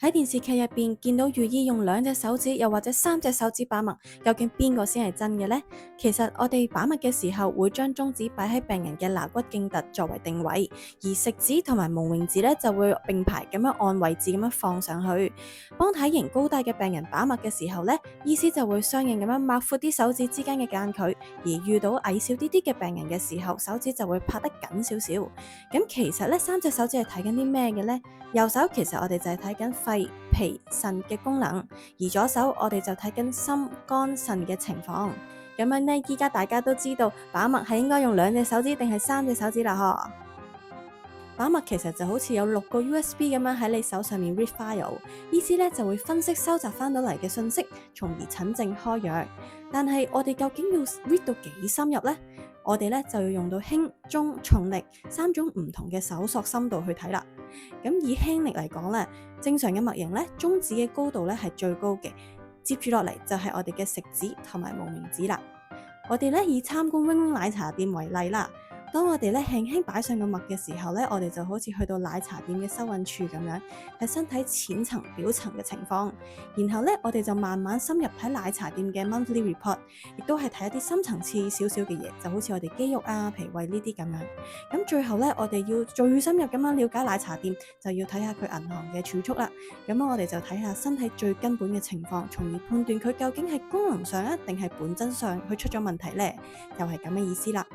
喺電視劇入邊見到寓意用2隻手指又或者3隻手指把脈，究竟邊個先係真嘅呢？其實我哋把脈嘅時候會將中指擺喺病人嘅肋骨徑突作為定位，而食指同埋無名指咧就會並排咁樣按位置咁樣放上去。幫體型高大嘅病人把脈嘅時候咧，醫師就會相應咁樣擘闊啲手指之間嘅間距，而遇到矮小啲嘅病人嘅時候，手指就會拍得緊少少。咁其實咧3隻手指係睇緊啲咩嘅呢？右手其實我哋就係睇緊肺、脾、腎嘅功能，而左手我哋就睇緊心、肝、腎嘅情況。咁樣呢，依家大家都知道把脈係應該用2隻手指定係3隻手指啦，嗬？把脈其實就好似有6個 USB 咁樣喺你手上面 read file，醫師咧就會分析收集翻到嚟嘅信息，從而診症開藥。但係我哋究竟要 read 到幾深入呢？我哋咧就要用到輕、中、重力3種唔同嘅搜索深度去睇啦。咁以輕力嚟講咧，正常嘅脈型咧，中指嘅高度咧係最高嘅，接住落嚟就係我哋嘅食指同埋無名指啦。我哋咧以參觀 Wing Wing 奶茶店為例啦。當我哋咧輕輕擺上個脈嘅時候咧，我哋就好似去到奶茶店嘅收銀處咁樣，睇身體淺層、表層嘅情況。然後咧，我哋就慢慢深入睇奶茶店嘅 monthly report， 亦都係睇一啲深層次少少嘅嘢，就好似我哋肌肉啊、脾胃呢啲咁樣。咁最後咧，我哋要最深入咁樣了解奶茶店，就要睇下佢銀行嘅儲蓄啦。咁我哋就睇下身體最根本嘅情況，從而判斷佢究竟係功能上啊，定係本質上佢出咗問題呢？又係咁嘅意思啦。